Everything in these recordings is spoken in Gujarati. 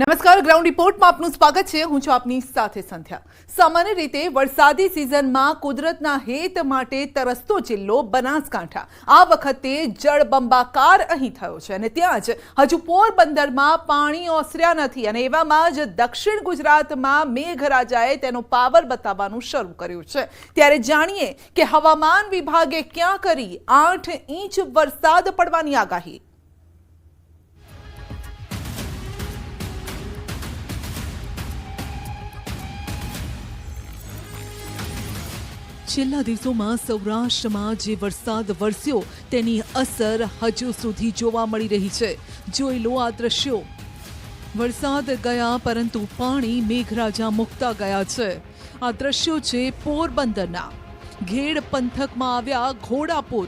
નમસ્કાર, ગ્રાઉન્ડ રિપોર્ટમાં આપનું સ્વાગત છે। હું છું આપની સાથે સંધ્યા। સામાન્ય રીતે વરસાદી સિઝનમાં કુદરતના હેત માટે તરસતો જિલ્લો બનાસકાંઠા આ વખતે જળબંબાકાર અહીં થયો છે અને ત્યાં જ હજુ પોરબંદરમાં પાણી ઓસર્યા નથી અને એવામાં જ દક્ષિણ ગુજરાતમાં મેઘરાજાએ તેનો પાવર બતાવવાનું શરૂ કર્યું છે। ત્યારે જાણીએ કે હવામાન વિભાગે ક્યાં કરી 8 ઇંચ વરસાદ પડવાની આગાહી। છેલ્લા દિવસોમાં સૌરાષ્ટ્રમાં જે વરસાદ વરસ્યો તેની અસર હજુ સુધી જોવા મળી રહી છે। જોઈ લો આ દ્રશ્યો। વરસાદ ગયા પરંતુ પાણી મેઘરાજા મુકતા ગયા છે। આ દ્રશ્યો છે પોરબંદરના। ઘેડ પંથકમાં આવ્યા ઘોડાપુર।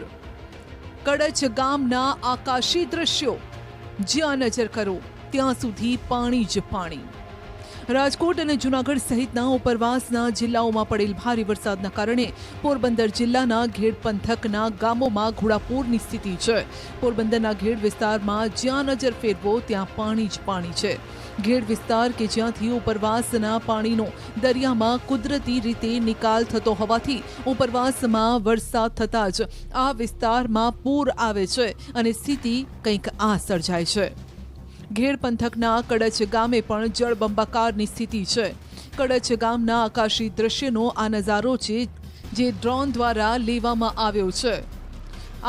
કડચ ગામના આકાશી દ્રશ્યો। જ્યાં નજર કરો ત્યાં સુધી પાણી જ પાણી। રાજકોટ અને જૂનાગઢ સહિતના ઉપરવાસના જિલ્લાઓમાં પડેલ ભારે વરસાદના કારણે પોરબંદર જિલ્લાના ઘેડ પંથકના ગામોમાં ઘોડાપૂરની સ્થિતિ છે। પોરબંદરના ઘેડ વિસ્તારમાં જ્યાં નજર ફેરવો ત્યાં પાણી જ પાણી છે। ઘેડ વિસ્તાર કે જ્યાંથી ઉપરવાસના પાણીનો દરિયામાં કુદરતી રીતે નિકાલ થતો હોવાથી ઉપરવાસમાં વરસાદ થતાં જ આ વિસ્તારમાં પૂર આવે છે અને સ્થિતિ કંઈક આ સર્જાય છે। ઘેડ પંથકના કડચ ગામે પણ જળબંબાકારની સ્થિતિ છે। કડચ ગામના આકાશી દ્રશ્યનો આ નજારો છે જે ડ્રોન દ્વારા લેવામાં આવ્યો છે।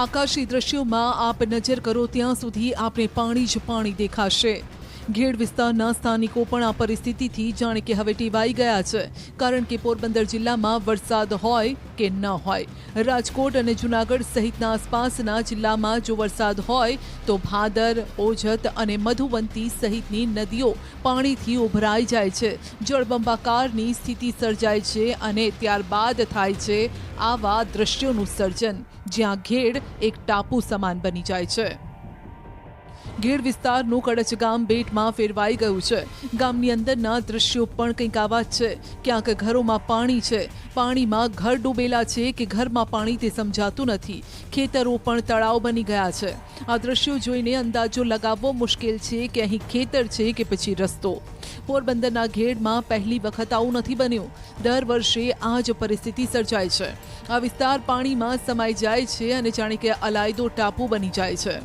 આકાશી દ્રશ્યોમાં આપ નજર કરો ત્યાં સુધી આપને પાણી જ પાણી દેખાશે। ઘેડ વિસ્તારના સ્થાનિકો પણ આ પરિસ્થિતિથી જાણે કે હવે ટેવાઈ ગયા છે, કારણ કે પોરબંદર જિલ્લામાં વરસાદ હોય કે ન હોય, રાજકોટ અને જૂનાગઢ સહિતના આસપાસના જિલ્લામાં જો વરસાદ હોય તો ભાદર, ઓજત અને મધુવંતી સહિતની નદીઓ પાણીથી ઉભરાઈ જાય છે। જળબંબાકારની સ્થિતિ સર્જાય છે અને ત્યારબાદ થાય છે આવા દ્રશ્યોનું સર્જન, જ્યાં ઘેડ એક ટાપુ સમાન બની જાય છે। ઘેડ વિસ્તારનું કડચ ગામ બેટમાં ફેરવાઈ ગયું છે। ગામની અંદરના દ્રશ્યો પણ કંઈક આવા જ છે। ક્યાંક ઘરોમાં પાણી છે, પાણીમાં ઘર ડૂબેલા છે કે ઘરમાં પાણી તે સમજાતું નથી। ખેતરો પણ તળાવ બની ગયા છે। આ દ્રશ્યો જોઈને અંદાજો લગાવવો મુશ્કેલ છે કે અહીં ખેતર છે કે પછી રસ્તો। પોરબંદરના ઘેડમાં પહેલી વખત આવું નથી બન્યું। દર વર્ષે આ જ પરિસ્થિતિ સર્જાય છે। આ વિસ્તાર પાણીમાં સમાઈ જાય છે અને જાણે કે અલાયદો ટાપુ બની જાય છે।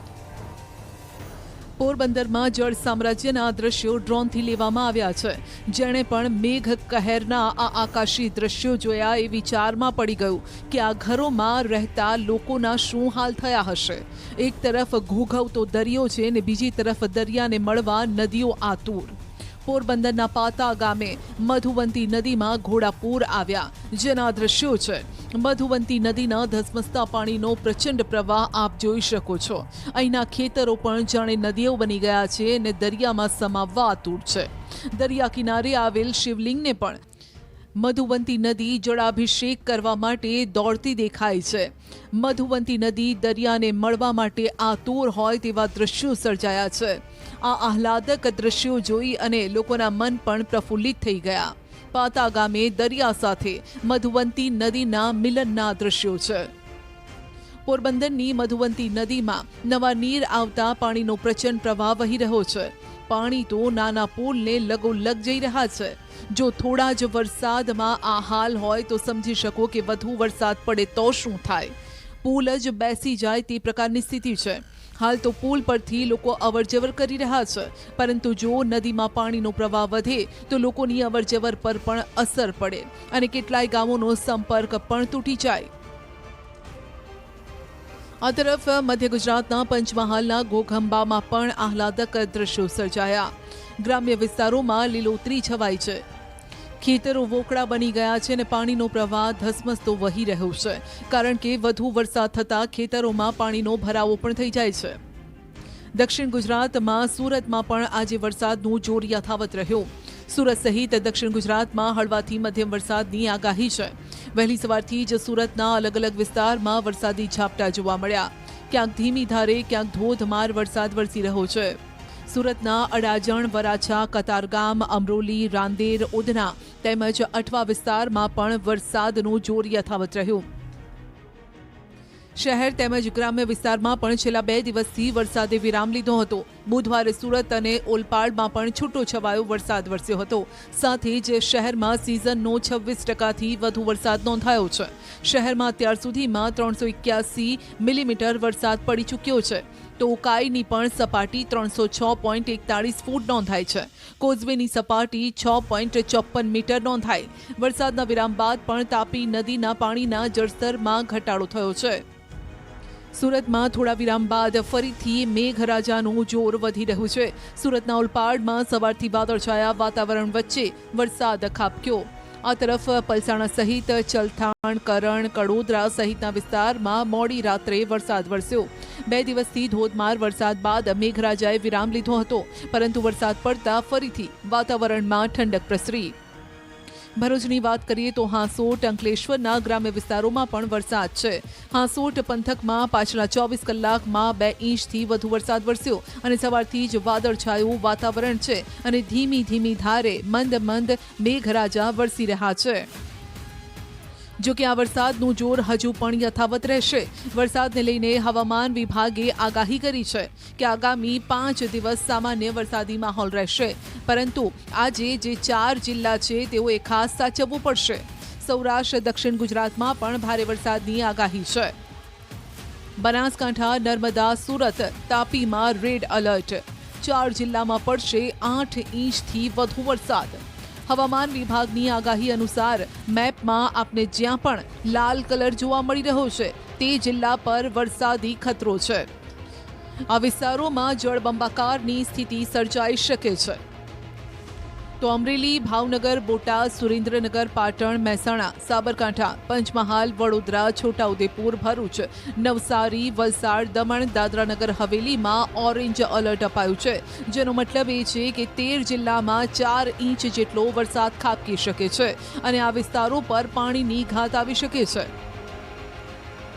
પોરબંદરમાં જળ સામ્રાજ્યના દ્રશ્યો ડ્રોનથી લેવામાં આવ્યા છે। જેણે પણ મેઘ કહેરના આ આકાશી દ્રશ્યો જોયા એ વિચારમાં પડી ગયું કે આ ઘરોમાં રહેતા લોકોના શું હાલ થયા હશે। એક તરફ ઘોઘવતો દરિયો છે ને બીજી તરફ દરિયાને મળવા નદીઓ આતુર। પોરબંદરના પાતા ગામે મધુવંતી નદીમાં ઘોડાપૂર આવ્યા, જેના દ્રશ્યો છે। મધુવંતી નદીના ધસમસતા પાણીનો પ્રચંડ પ્રવાહ આપ જોઈ શકો છો। અહીંના ખેતરો પણ જાણે નદીઓ બની ગયા છે અને દરિયામાં સમાવવા આતુર છે। દરિયા કિનારે આવેલ શિવલિંગને પણ મધુવંતી નદી જળાભિષેક કરવા માટે દોડતી દેખાય છે। મધુવંતી નદી દરિયાને મળવા માટે આતુર હોય તેવા દ્રશ્યો સર્જાયા છે। આ આહલાદક દ્રશ્યો જોઈ અને લોકોના મન પણ પ્રફુલ્લિત થઈ ગયા। પાતા ગામે દરિયા સાથે મધુવંતી નદીના મિલનના દ્રશ્યો છે। પોરબંદરની મધુવંતી નદીમાં નવા નીર આવતા પાણીનો પ્રચંડ પ્રવાહ વહી રહ્યો છે। પાણી તો નાના પુલને લગોલગ જઈ રહ્યા છે। જો થોડા જ વરસાદમાં આ હાલ હોય તો સમજી શકો કે વધુ વરસાદ પડે તો શું થાય। પુલ જ બેસી જાય તે પ્રકારની સ્થિતિ છે। હાલ તો પુલ પરથી લોકો અવરજવર કરી રહ્યા છે, પરંતુ જો નદીમાં પાણીનો પ્રવાહ વધે તો લોકોની અવરજવર પર પણ અસર પડે અને કેટલાય ગામોનો સંપર્ક પણ તૂટી જાય। આ તરફ મધ્ય ગુજરાતના પંચમહાલના ઘોઘંબામાં પણ આહલાદક દ્રશ્યો સર્જાયા। ગ્રામ્ય વિસ્તારોમાં લીલોતરી છવાઈ છે। ખેતરો વોકળા બની ગયા છે અને પાણીનો પ્રવાહ ધસમસતો વહી રહ્યો છે, કારણ કે વધુ વરસાદ થતાં ખેતરોમાં પાણીનો ભરાવો પણ થઈ જાય છે। દક્ષિણ ગુજરાતમાં સુરતમાં પણ આજે વરસાદનું જોર યથાવત રહ્યું। સુરત સહિત દક્ષિણ ગુજરાતમાં હળવાથી મધ્યમ વરસાદની આગાહી છે। વહેલી સવારથી જ સુરતના અલગ અલગ વિસ્તારમાં વરસાદી ઝાપટા જોવા મળ્યા। ક્યાંક ધીમી ધારે, ક્યાંક ધોધમાર વરસાદ વરસી રહ્યો છે। સુરતના અડાજણ, વરાછા, કતારગામ, અમરોલી, રાંદેર, ઉધના તેમજ અઠવા વિસ્તારમાં પણ વરસાદનું જોર યથાવત રહ્યું। શહેર તેમજ ગ્રામ્ય વિસ્તારમાં પણ છેલ્લા 2 દિવસથી વરસાદે વિરામ લીધો હતો। બુધવારે સુરત અને ઓલપાડમાં પણ છૂટો છવાયો વરસાદ વરસ્યો હતો. સાથે જ શહેરમાં સિઝનનો 26%થી વધુ વરસાદ નોંધાયો છે. શહેરમાં અત્યાર સુધીમાં 381 મિલીમીટર વરસાદ પડી ચૂક્યો છે. તો ઉકાઈની પણ સપાટી 306.41 ફૂટ નોંધાઈ છે. કોઝવેની સપાટી 6.54 મીટર નોંધાઈ. વરસાદના વિરામ બાદ પણ તાપી નદીના પાણીના જળસ્તરમાં ઘટાડો થયો છે. સુરતમાં થોડા વિરામ બાદ ફરીથી મેઘરાજાનું જોર વધી રહ્યું છે. સુરતના ઓલપાડમાં સવારથી વાદળછાયા વાતાવરણ વચ્ચે વરસાદ ખાબક્યો. આ તરફ પલસાણા સહિત ચલથાણ, કરણ, કડોદરા સહિતના વિસ્તારમાં મોડી રાત્રે વરસાદ વરસ્યો. 2 દિવસથી ધોધમાર વરસાદ બાદ મેઘરાજાએ વિરામ લીધો હતો, પરંતુ વરસાદ પડતા ફરીથી વાતાવરણમાં ઠંડક પ્રસરી. ભરૂચની વાત કરીએ તો હાંસોટ, અંકલેશ્વરના ગ્રામ્ય વિસ્તારોમાં પણ વરસાદ છે. હાંસોટ પંથકમાં પાછલા 24 કલાકમાં 2 ઇંચથી વધુ વરસાદ વરસ્યો અને સવારથી જ વાદળછાયું વાતાવરણ છે અને ધીમી ધીમી ધારે મંદ મેઘરાજા વરસી રહ્યા છે. જો કે આ વરસાદનું જોર હજુ પણ યથાવત રહેશે. વરસાદને લઈને હવામાન વિભાગે આગાહી કરી છે કે આગામી 5 દિવસ સામાન્ય વરસાદી માહોલ રહેશે, પરંતુ આજે જે 4 જિલ્લા છે તેઓએ ખાસ સાચવવું પડશે. સૌરાષ્ટ્ર, દક્ષિણ ગુજરાતમાં પણ ભારે વરસાદની આગાહી છે. બનાસકાંઠા, નર્મદા, સુરત, તાપીમાં રેડ એલર્ટ. 4 જિલ્લામાં પડશે 8 ઇંચથી વધુ વરસાદ. હવામાન વિભાગની આગાહી અનુસાર મેપમાં આપને જ્યાં પણ લાલ કલર જોવા મળી રહ્યો છે તે જિલ્લા પર વરસાદી ખતરો છે. આ વિસ્તારોમાં જળબંબાકારની સ્થિતિ સર્જાઈ શકે છે. તો અમરેલી, ભાવનગર, બોટાદ, સુરેન્દ્રનગર, પાટણ, મહેસાણા, સાબરકાંઠા, પંચમહાલ, વડોદરા, છોટાઉદેપુર, ભરૂચ, નવસારી, વલસાડ, દમણ, દાદરાનગર હવેલીમાં ઓરેન્જ એલર્ટ અપાયું છે. જેનો મતલબ એ છે કે 13 જિલ્લામાં 4 ઇંચ જેટલો વરસાદ ખાબકી શકે છે અને આ વિસ્તારો પર પાણીની ઘાત આવી શકે છે.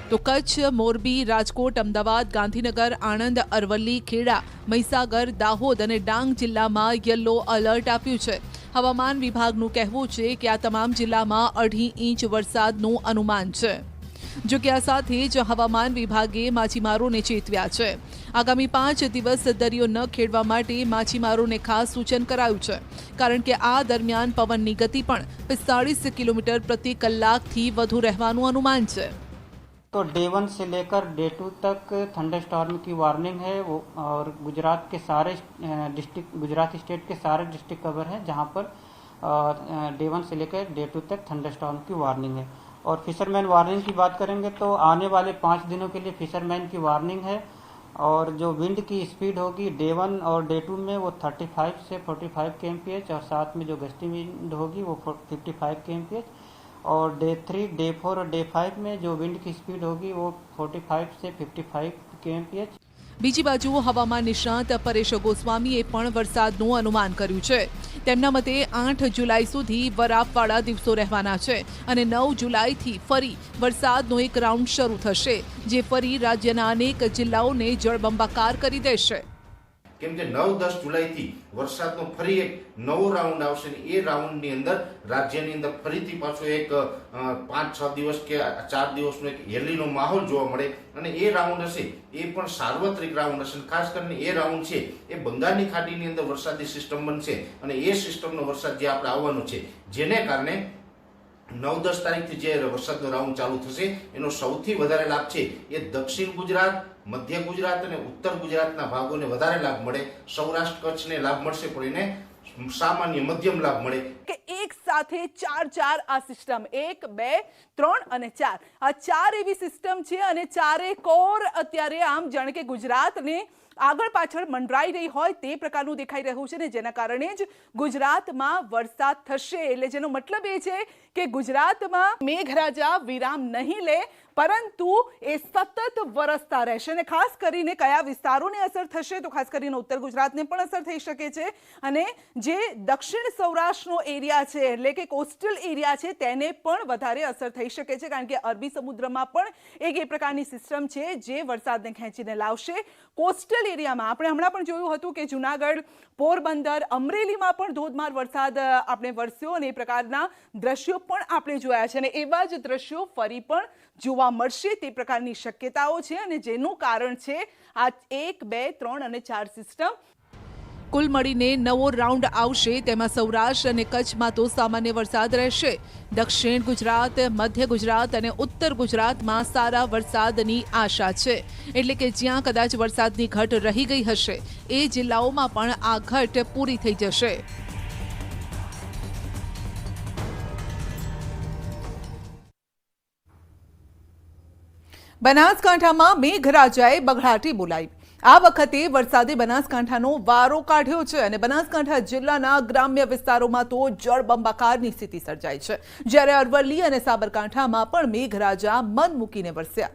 તો કચ્છ, મોરબી, રાજકોટ, અમદાવાદ, ગાંધીનગર, આણંદ, અરવલ્લી, ખેડા, મહીસાગર, દાહોદ અને ડાંગ જિલ્લામાં યલો એલર્ટ આપ્યું છે. હવામાન વિભાગનું કહેવું છે કે આ તમામ જિલ્લામાં 2.5 ઇંચ વરસાદનું અનુમાન છે. જો કે આ સાથે જ હવામાન વિભાગે માછીમારોને ચેતવ્યા છે. આગામી 5 દિવસ દરિયો ન ખેડવા માટે માછીમારોને ખાસ સૂચન કરાયું છે, કારણ કે આ દરમિયાન પવનની ગતિ પણ 45 કિલોમીટર પ્રતિ કલાકથી વધુ રહેવાનું અનુમાન છે. तो डे 1 से लेकर डे 2 तक थंडरस्टॉर्म की वार्निंग है वो, और गुजरात के सारे डिस्ट्रिक्ट, गुजरात स्टेट के सारे डिस्ट्रिक्ट कवर है जहां पर डे 1 से लेकर डे 2 तक थंडरस्टॉर्म की वार्निंग है. और फिशरमैन वार्निंग की बात करेंगे तो आने वाले 5 दिनों के लिए फिशरमैन की वार्निंग है. और जो विंड की स्पीड होगी डे 1 और डे 2 में वो 35 से 45 kmph और साथ में जो गस्टी विंड होगी वो 55 kmph. और डे 3, डे 4 और डे 5 में जो विंड की स्पीड होगी वो 45 से 55 kmph. બીજી બાજુ હવામાન નિષ્ણાત પરેશ ગોસ્વામીએ પણ વરસાદનું અનુમાન કર્યું છે. તેમના મતે 8 જુલાઈ સુધી વરાપવાળા દિવસો રહેવાના છે અને 9 જુલાઈથી ફરી વરસાદનો એક રાઉન્ડ શરૂ થશે, જે ફરી રાજ્યના અનેક જિલ્લાઓને જળબંબાકાર કરી દેશે. કેમ કે 9-10 જુલાઈથી વરસાદનો ફરી એક નવો રાઉન્ડ આવશે ને એ રાઉન્ડની અંદર રાજ્યની અંદર ફરીથી પાછો એક 5-6 દિવસ કે 4 દિવસનો એક હેલીનો માહોલ જોવા મળે અને એ રાઉન્ડ હશે એ પણ સાર્વત્રિક રાઉન્ડ હશે. ખાસ કરીને એ રાઉન્ડ છે એ બંગાળની ખાડીની અંદર વરસાદી સિસ્ટમ બનશે અને એ સિસ્ટમનો વરસાદ જે આપણે આવવાનો છે, જેને કારણે 9-10 તારીખથી જે વરસાદનો રાઉન્ડ ચાલુ થશે એનો સૌથી વધારે લાભ છે એ દક્ષિણ ગુજરાત, મધ્ય ગુજરાત અને ઉત્તર ગુજરાતના ભાગોને વધારે લાભ મળે. સૌરાષ્ટ્ર, કચ્છને લાભ મળશે પણ એને સામાન્ય મધ્યમ લાભ મળે. કે એક સાથે 4 આ સિસ્ટમ 1, 2, 3 અને 4 આ 4 એવી સિસ્ટમ છે અને ચારે કોર અત્યારે આમ જાણે કે ગુજરાતને આગળ પાછળ મંડરાઈ રહી હોય તે પ્રકારનું દેખાઈ રહ્યું છે ને જેના કારણે જ ગુજરાતમાં વરસાદ થશે. એટલે જેનો મતલબ એ છે કે ગુજરાતમાં મેઘરાજા વિરામ નહીં લે, પરંતુ એ સતત વરસતા રહેશે. અને ખાસ કરીને કયા વિસ્તારોને અસર થશે તો ખાસ કરીને ઉત્તર ગુજરાતને પણ અસર થઈ શકે છે અને જે દક્ષિણ સૌરાષ્ટ્રનો એરિયા છે એટલે કે કોસ્ટલ એરિયા છે તેને પણ વધારે અસર થઈ શકે છે, કારણ કે અરબી સમુદ્રમાં પણ એક એ પ્રકારની સિસ્ટમ છે જે વરસાદને ખેંચીને લાવશે. કોસ્ટલ એરિયામાં આપણે હમણાં પણ જોયું હતું કે જૂનાગઢ, પોરબંદર, અમરેલીમાં પણ ધોધમાર વરસાદ આપણે વરસ્યો અને એ પ્રકારના દ્રશ્યો પણ આપણે જોયા છે અને એવા જ દ્રશ્યો ફરી પણ જોવા મળશે તે પ્રકારની શક્યતાઓ છે અને જેનું કારણ છે આ 1, 2, 3 અને 4 સિસ્ટમ. કુલ મળીને નવો રાઉન્ડ આવશે, તેમાં સૌરાષ્ટ્ર અને કચ્છમાં તો સામાન્ય વરસાદ રહેશે. દક્ષિણ ગુજરાત, મધ્ય ગુજરાત અને ઉત્તર ગુજરાતમાં સારા વરસાદની આશા છે. એટલે કે જ્યાં કદાચ વરસાદની ઘટ રહી ગઈ હશે એ જિલ્લાઓમાં પણ આ ઘટ પૂરી થઈ જશે. બનાસકાંઠામાં મેઘરાજાએ બઘડાટી બોલાવી. આ વખતે વરસાદે બનાસકાંઠાનો વારો કાઢ્યો છે અને બનાસકાંઠા જિલ્લાના ગ્રામ્ય વિસ્તારોમાં તો જળબંબાકારની સ્થિતિ સર્જાઈ છે, જ્યારે અરવલ્લી અને સાબરકાંઠામાં પણ મેઘરાજા મન મૂકીને વરસ્યા.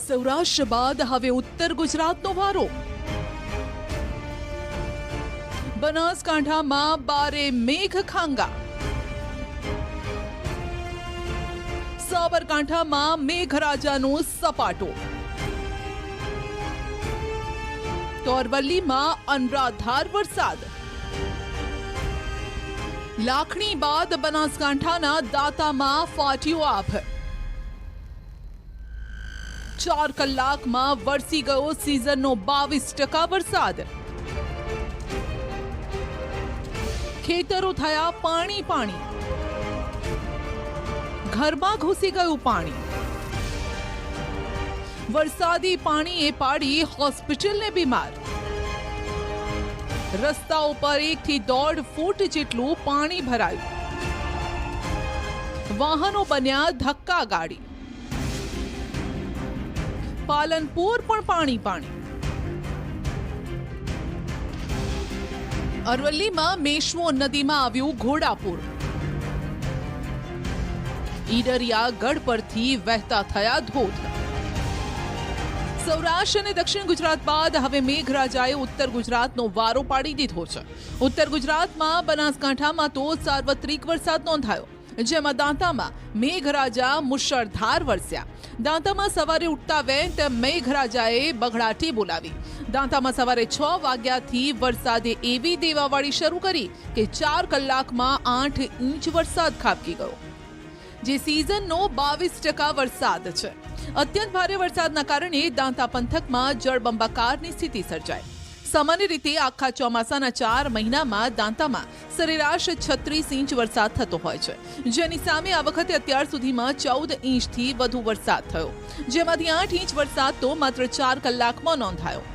સૌરાષ્ટ્ર બાદ હવે ઉત્તર ગુજરાતનો વારો. બનાસકાંઠામાં બારે મેઘ ખાંગા. સાબરકાંઠામાં મેઘરાજાનો સપાટો. તો અરવલ્લીમાં અનરાધાર વરસાદ. લાખણી બાદ બનાસકાંઠાના દાંતામાં ફાટ્યો આભ. 4 કલાકમાં વરસી ગયો સિઝનનો 22% વરસાદ. ખેતરો થયા પાણી પાણી. ઘરમાં ઘૂસી ગયું પાણી. વરસાદી પાણીએ પાડી હોસ્પિટલને બીમાર. રસ્તાઓ પર 1 થી 1.5 ફૂટ જેટલું પાણી ભરાયું. વાહનો બન્યા ધક્કા ગાડી. પાલનપુર પણ પાણી પાણી. અરવલ્લીમાં મેશ્વો નદીમાં આવ્યું ઘોડાપુર. ઈડરિયા ગઢ પરથી વહેતા થયા ધોધ. સૌરાષ્ટ્ર અને દક્ષિણ ગુજરાત બાદ હવે મેઘરાજાએ ઉત્તર ગુજરાતનો વારો પાડી દીધો છે. ઉત્તર ગુજરાતમાં બનાસકાંઠામાં તો સાર્વત્રિક વરસાદ નોંધાયો, જેમાં દાંતામાં મેઘરાજા મુશળધાર વરસ્યા. દાંતામાં સવારે ઉઠતા વેંત મેઘરાજાએ બઘડાટી બોલાવી. દાંતામાં સવારે 6 વાગ્યાથી વરસાદે એવી દેવાવાળી શરૂ કરી કે 4 કલાકમાં 8 ઇંચ વરસાદ ખાબકી ગયો, જે સિઝનનો 22% વરસાદ છે. અત્યંત ભારે વરસાદના કારણે દાંતા પંથકમાં જળબંબાકારની સ્થિતિ સર્જાઈ. સામાન્ય રીતે આખા ચોમાસાના 4 મહિનામાં દાંતામાં સરેરાશ 36 ઇંચ વરસાદ થતો હોય છે, જેની સામે આ વખતે અત્યાર સુધીમાં 14 ઇંચથી વધુ વરસાદ થયો, જેમાંથી 8 ઇંચ વરસાદ તો માત્ર 4 કલાકમાં નોંધાયો.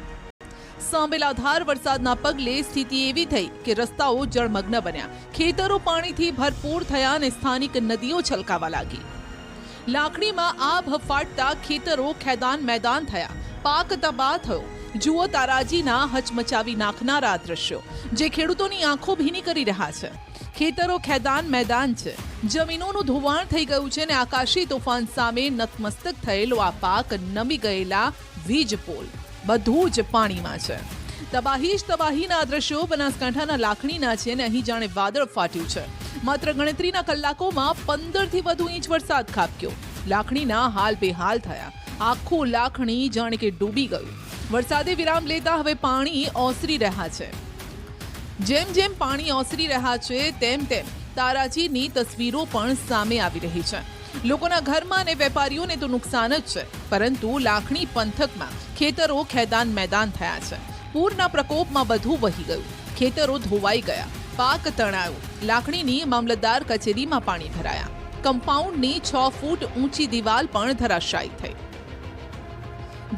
સાંબેલાધાર વરસાદના પગલે સ્થિતિ એવી થઈ કે રસ્તાઓ જળમગ્ન બન્યા, ખેતરો પાણીથી ભરપૂર થયા અને સ્થાનિક નદીઓ છલકાવા લાગી. લાખણીમાં આભ ફાટતા ખેતરો ખેદાન મેદાન થયા, પાક તબાહ થયો. જુઓ તારાજીના હચમચાવી નાખનારા દ્રશ્યો, જે ખેડૂતોની આંખો ભીની કરી રહ્યા છે. ખેતરો ખેદાન મેદાન છે, જમીનોનું ધોવાણ થઈ ગયું છે અને આકાશી તોફાન સામે નતમસ્તક થયેલો આ પાક, નમી ગયેલા વીજ પોલ, બધું જ પાણીમાં છે. તબાહી જ તબાહીના દ્રશ્યો બનાસકાંઠાના લાખણીના છે અને અહીં જાણે વાદળ ફાટ્યું છે. માત્ર ગણતરીના કલાકોમાં 15થી વધુ ઇંચ વરસાદ ખાબક્યો. લાખણીના હાલ બેહાલ થયા. આખું લાખણી જાણે કે ડૂબી ગયું. વરસાદે વિરામ લેતા હવે પાણી ઓસરી રહ્યા છે. જેમ જેમ પાણી ઓસરી રહ્યા છે તેમ તેમ તારાજીની તસવીરો પણ સામે આવી રહી છે. લોકોના ઘરમાં અને વેપારીઓને તો નુકસાન જ છે, પરંતુ લાખણી પંથકમાં ખેતરો ખેદાન મેદાન થયા છે. પૂરના પ્રકોપમાં બધું વહી ગયું, ખેતરો ધોવાઈ ગયા, પાક તણાયો. લાખણીની મામલતદાર કચેરીમાં પાણી ભરાયા. કમ્પાઉન્ડની 6 ફૂટ ઊંચી દિવાલ પણ ધરાશાયી થઈ.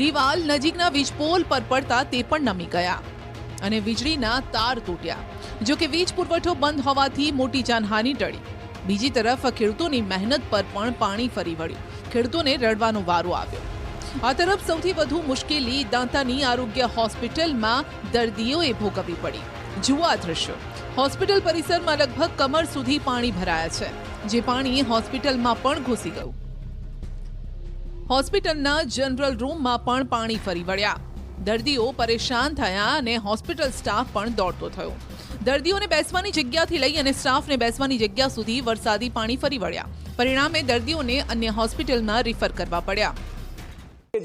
દિવાલ નજીકના વીજપોલ પર પડતા તે પણ નમી ગયા અને વીજળીના તાર તૂટ્યા. જો કે વીજ પુરવઠો બંધ હોવાથી મોટી જાનહાનિ ટળી. બીજી તરફ ખેડૂતોની મહેનત પર પણ પાણી ફરી વળ્યું. ખેડૂતોને રડવાનો વારો આવ્યો. આ તરફ સૌથી વધુ મુશ્કેલી દાંતાની આરોગ્ય હોસ્પિટલમાં દર્દીઓએ ભોગવવી પડી. જુઓ આ દ્રશ્યો. હોસ્પિટલ પરિસરમાં લગભગ કમર સુધી પાણી ભરાયા છે, જે પાણી હોસ્પિટલમાં પણ ઘૂસી ગયું. હોસ્પિટલના જનરલ રૂમમાં પણ પાણી ફરી વળ્યા. દર્દીઓ પરેશાન થયા અને હોસ્પિટલ સ્ટાફ પણ દોડતો થયો. દર્દીઓને બેસવાની જગ્યાથી લઈ અને સ્ટાફને બેસવાની જગ્યા સુધી વરસાદી પાણી ફરી વળ્યા. પરિણામે દર્દીઓને અન્ય હોસ્પિટલમાં રિફર કરવા પડ્યા.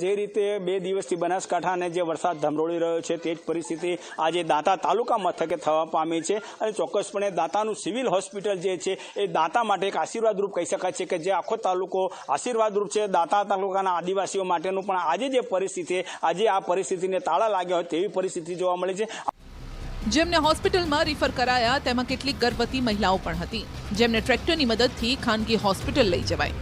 જે રીતે 2 દિવસથી બનાસકાંઠાને જે વરસાદ ધમરોળી રહ્યો છે તે જ પરિસ્થિતિ આજે દાંતા તાલુકા મથકે થવા પામી છે અને ચોક્કસપણે દાંતાનું સિવિલ હોસ્પિટલ જે છે એ દાંતા માટે એક આશીર્વાદરૂપ કહી શકાય છે કે જે આખો તાલુકો આશીર્વાદરૂપ છે. દાંતા તાલુકાના આદિવાસીઓ માટેનું પણ આજે જે પરિસ્થિતિ આજે આ પરિસ્થિતિને તાળા લાગ્યા હોય તેવી પરિસ્થિતિ જોવા મળી છે. જેમને હોસ્પિટલમાં રિફર કરાયા તેમાં કેટલીક ગર્ભવતી મહિલાઓ પણ હતી, જેમને ટ્રેક્ટરની મદદથી ખાનગી હોસ્પિટલ લઈ જવાય.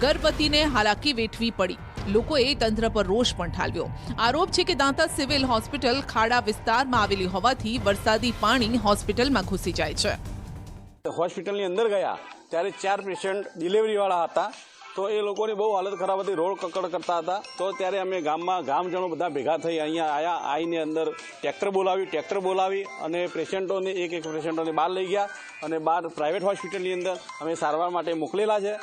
ગર્ભવતીને હાલાકી વેઠવી પડી. લોકોએ તંત્ર પર રોષ પણ ઠાલવ્યો. આરોપ છે કે દાંતા સિવિલ હોસ્પિટલ ખાડા વિસ્તારમાં આવેલી હોવાથી વરસાદી પાણી હોસ્પિટલમાં ઘૂસી જાય છે. હોસ્પિટલની અંદર ગયા ત્યારે 4 પેશન્ટ ડિલિવરીવાળા હતા, તો એ લોકોની બહુ હાલત ખરાબ હતી, રોડ કકડ કરતા હતા. તો ત્યારે અમે ગામજનો બધા ભેગા થઈ અહીંયા આવ્યા. આવીને અંદર ટ્રેક્ટર બોલાવી અને પેશન્ટોને એક પેશન્ટોને બહાર લઈ ગયા અને બહાર પ્રાઇવેટ હોસ્પિટલની અંદર અમે સારવાર માટે મોકલેલા છે.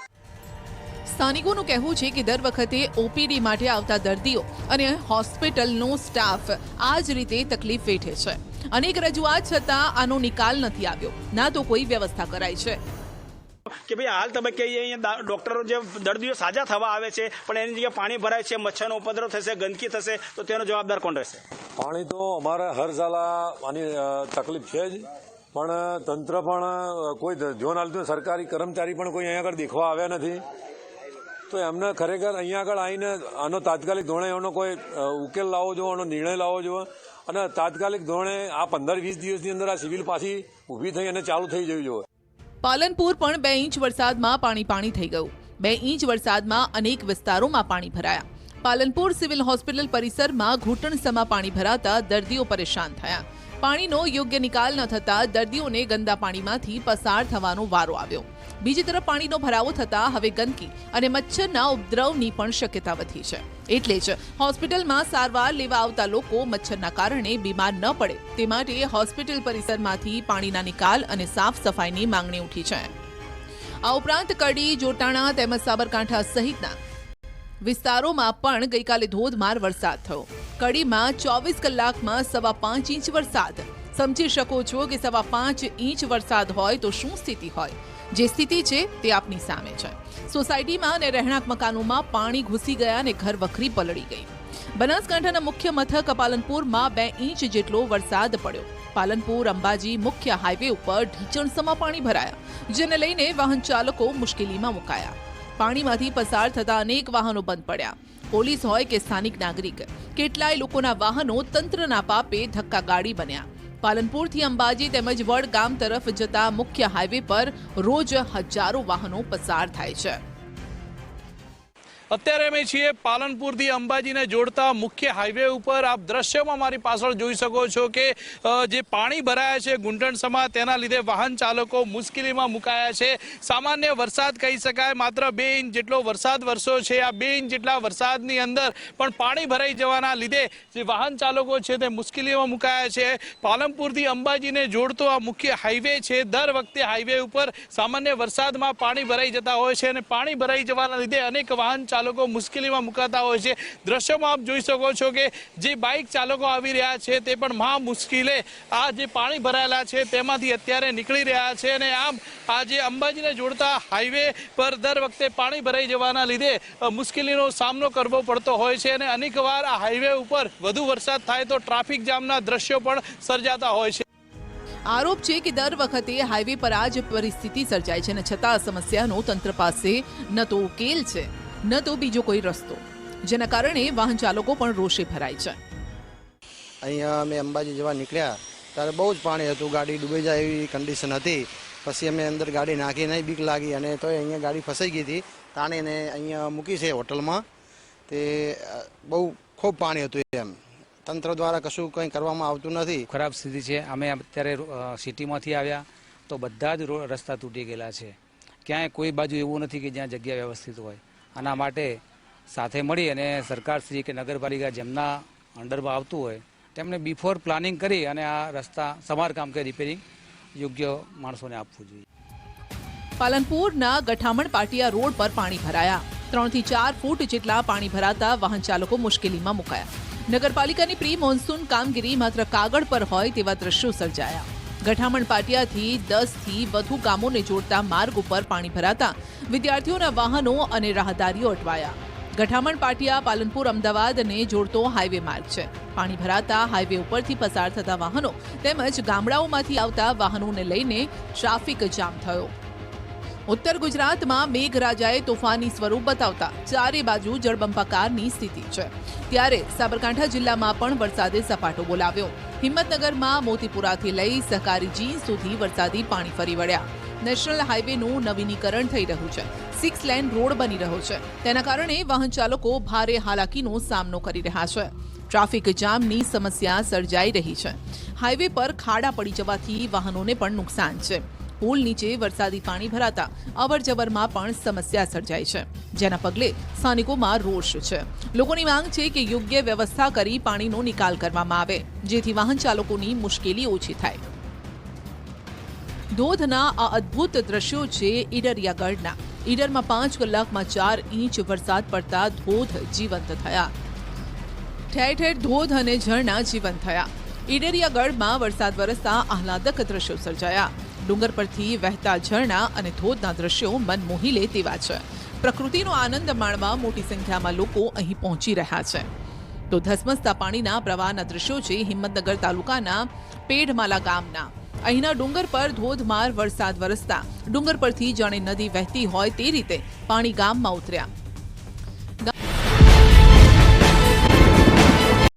સ્થાનિકોનું કહેવું છે કે દર વખતે ઓપીડી માટે આવતા દર્દીઓ અને હોસ્પિટલનો સ્ટાફ આ જ રીતે તકલીફ વેઠે છે. અનેક રજૂઆત છતાં આનો નિકાલ નથી આવ્યો, ના તો કોઈ વ્યવસ્થા કરાઈ છે. કે ભાઈ હાલ તબક્કે અહીંયા ડોક્ટરો જે દર્દીઓ સાજા થવા આવે છે પણ એની જગ્યાએ પાણી ભરાય છે, મચ્છરનો ઉપદ્રવ થશે, ગંદકી થશે, તો તેનો જવાબદાર કોણ રહેશે? પાણી તો અમારે હર સાલ આની તકલીફ છે જ, પણ તંત્ર પણ કોઈ જોન હાલતું સરકારી કર્મચારી પણ કોઈ અહીંયા આગળ દેખવા આવ્યા નથી. તો એમને ખરેખર અહીંયા આગળ આવીને આનો તાત્કાલિક ધોરણે એનો કોઈ ઉકેલ લાવવો જોઈએ, આનો નિર્ણય લાવવો જોઈએ અને તાત્કાલિક ધોરણે આ 15-20 દિવસની અંદર આ સિવિલ પાછી ઊભી થઈ અને ચાલુ થઈ જવી જોઈએ. પાલનપુર પણ 2 ઇંચ વરસાદમાં પાણી થઈ ગયું. 2 ઇંચ વરસાદમાં અનેક વિસ્તારોમાં પાણી ભરાયા. પાલનપુર સિવિલ હોસ્પિટલ પરિસરમાં ઘૂંટણસમા પાણી ભરાતા દર્દીઓ પરેશાન થયા. પાણીનો યોગ્ય નિકાલ ન થતા દર્દીઓને ગંદા પાણીમાંથી પસાર થવાનો વારો આવ્યો. બીજી તરફ પાણીનો ભરાવો થતા હવે ગંદકી અને મચ્છરના ઉપદ્રવની પણ શક્યતા વધી છે. એટલે જ હોસ્પિટલમાં સારવાર લેવા આવતા લોકો મચ્છરના કારણે બીમાર ન પડે તે માટે હોસ્પિટલ પરિસરમાંથી પાણીના નિકાલ અને સાફ સફાઈની માંગણી ઉઠી છે. આ ઉપરાંત કડી, જોટાણા તેમજ સાબરકાંઠા સહિતના વિસ્તારોમાં પણ ગઈકાલે ધોધમાર વરસાદ થયો. કડીમાં 24 કલાકમાં 5.25 ઇંચ વરસાદ. સમજી શકો છો કે 5.25 ઇંચ વરસાદ હોય તો શું સ્થિતિ હોય. જે સ્થિતિ છે તે આપની સામે છે. સોસાયટીમાં અને રહેણાંક મકાનોમાં પાણી ઘૂસી ગયા અને ઘર વખરી પલળી ગઈ. બનાસકાંઠાના મુખ્ય મથક પાલનપુરમાં 2 ઇંચ જેટલો વરસાદ પડ્યો. પાલનપુર અંબાજી મુખ્ય હાઈવે ઉપર ઢીચણસમાં પાણી ભરાયા, જેને લઈને વાહન ચાલકો મુશ્કેલીમાં મુકાયા. પાણીમાંથી પસાર થતા અનેક વાહનો બંધ પડ્યા. પોલીસ હોય કે સ્થાનિક નાગરિક, કેટલાય લોકોના વાહનો તંત્રના પાપે ધક્કાગાડી બન્યા. પાલનપુરથી અંબાજી તેમજ વડ ગામ તરફ જતા મુખ્ય હાઈવે પર રોજ હજારો વાહનો પસાર થાય છે. અત્યારે અમે છીએ પાલનપુરથી અંબાજીને જોડતા મુખ્ય હાઈવે ઉપર. આપ દ્રશ્યમાં મારી પાછળ જોઈ શકો છો કે જે પાણી ભરાયા છે ઘૂંટણસમાં, તેના લીધે વાહન ચાલકો મુશ્કેલીમાં મુકાયા છે. સામાન્ય વરસાદ કહી શકાય, માત્ર 2 ઇંચ જેટલો વરસાદ વરસ્યો છે. આ 2 ઇંચ જેટલા વરસાદની અંદર પણ પાણી ભરાઈ જવાના લીધે જે વાહન ચાલકો છે તે મુશ્કેલીમાં મુકાયા છે. પાલનપુરથી અંબાજીને જોડતો આ મુખ્ય હાઈવે છે. દર વખતે હાઈવે ઉપર સામાન્ય વરસાદમાં પાણી ભરાઈ જતા હોય છે અને પાણી ભરાઈ જવાના લીધે અનેક વાહન ચાલકો મુશ્કેલીમાં મુકાતા હોય છે. દ્રશ્યોમાં આપ જોઈ શકો છો કે જે બાઇક ચાલકો આવી રહ્યા છે તે પણ મહા મુશ્કેલે આ જે પાણી ભરાયેલા છે તેમાંથી અત્યારે નીકળી રહ્યા છે. અને આમ આ જે અંબાજીને જોડતા હાઈવે પર દર વખતે પાણી ભરાઈ જવાના લીધે મુશ્કેલીનો સામનો કરવો પડતો હોય છે અને અનેકવાર આ હાઈવે ઉપર વધુ વરસાદ થાય તો ટ્રાફિક જામના દ્રશ્યો પણ સર્જાતા હોય છે. આરોપ છે કે દર વખતે હાઈવે પર આ જ પરિસ્થિતિ સર્જાય છે અને છતાં આ સમસ્યાનો તંત્ર પાસે ન તો ઉકેલ છે ન તો બીજો કોઈ રસ્તો, જેના કારણે વાહન ચાલકો પણ રોષે ભરાય છે. અહીંયા અમે અંબાજી જવા નીકળ્યા ત્યારે બહુ જ પાણી હતું, ગાડી ડૂબી જાય એવી કન્ડિશન હતી. પછી અમે અંદર ગાડી નાખી નહીં, બીક લાગી અને તો અહીંયા ગાડી ફસાઈ ગઈ હતી. તાણીને અહીંયા મૂકી છે હોટલમાં. તે બહુ ખૂબ પાણી હતું. એમ તંત્ર દ્વારા કશું કંઈ કરવામાં આવતું નથી. ખરાબ સ્થિતિ છે. અમે અત્યારે સિટીમાંથી આવ્યા તો બધા જ રસ્તા તૂટી ગયેલા છે. ક્યાંય કોઈ બાજુ એવું નથી કે જ્યાં જગ્યા વ્યવસ્થિત હોય. આના માટે સાથે મળી અને સરકારશ્રી કે નગરપાલિકા જેમના અંડરમાં આવતું હોય તેમને બિફોર પ્લાનિંગ કરી અને આ રસ્તા સમારકામ કે રિપેરિંગ યોગ્ય માણસોને આપવું જોઈએ. પાલનપુરના ગઠામણ પાટિયા રોડ પર પાણી ભરાયા. 3 થી 4 ફૂટ જેટલા પાણી ભરાતા વાહન ચાલકો મુશ્કેલીમાં મુકાયા. નગરપાલિકાની પ્રી મોન્સૂન કામગીરી માત્ર કાગળ પર હોય તેવા દ્રશ્યો સર્જાયા. ગઠામણ પાટિયાથી 10 થી વધુ ગામોને જોડતા માર્ગ ઉપર પાણી ભરાતા વિદ્યાર્થીઓના વાહનો અને રાહદારીઓ અટવાયા. ગઠામણ પાટિયા પાલનપુર અમદાવાદને જોડતો હાઈવે માર્ગ છે. પાણી ભરાતા હાઈવે ઉપરથી પસાર થતા વાહનો તેમજ ગામડાઓમાંથી આવતા વાહનોને લઈને ટ્રાફિક જામ થયો. ઉત્તર ગુજરાતમાં મેઘરાજાએ તોફાની સ્વરૂપ બતાવતા ચારે બાજુ જળબંબાકારની સ્થિતિ છે. ત્યારે સાબરકાંઠા જિલ્લામાં પણ વરસાદે સપાટો બોલાવ્યો. હિંમતનગરમાં મોતીપુરાથી લઈ સહકારી જીન સુધી વરસાદી પાણી ફરી વળ્યા. નેશનલ હાઈવેનું નવીનીકરણ થઈ રહ્યું છે. 6 લેન રોડ બની રહ્યો છે. તેના કારણે વાહન ચાલકો ભારે હાલાકીનો સામનો કરી રહ્યા છે. ટ્રાફિક જામની સમસ્યા સર્જાઈ રહી છે. હાઈવે પર ખાડા પડી જવાથી વાહનોને પણ નુકસાન છે. પુલ નીચે વરસાદી પાણી ભરાતા અવરજવરમાં પણ સમસ્યા સર્જાઈ છે, જેના પગલે સ્થાનિકોમાં રોષ છે. લોકોની માંગ છે કે યોગ્ય વ્યવસ્થા કરી પાણીનો નિકાલ કરવામાં આવે, જેથી વાહન ચાલકોની મુશ્કેલી ઓછી થાય. ધોધના આ અદ્ભુત દ્રશ્યો છે ઈડરિયાગઢના. ઈડરમાં 5 કલાકમાં 4 ઇંચ વરસાદ પડતા ધોધ જીવંત થયા. ઠેર ઠેર ધોધ અને ઝરણા જીવંત થયા. ઈડરિયાગઢમાં વરસાદ વરસતા આહલાદક દ્રશ્યો સર્જાયા. ડુંગર પરથી વહેતા ઝરણા અને ધોધના દ્રશ્યો મન મોહી લે તેવા છે. પ્રકૃતિનો આનંદ માણવા મોટી સંખ્યામાં લોકો અહીં પહોંચી રહ્યા છે. તો ધસમસતા પાણીના પ્રવાહના દ્રશ્યો છે હિંમતનગર તાલુકાના પેઢમાલા ગામના. અહીંના ડુંગર પર ધોધમાર વરસાદ વરસતા ડુંગર પરથી જાણે નદી વહેતી હોય તે રીતે પાણી ગામમાં ઉતર્યા.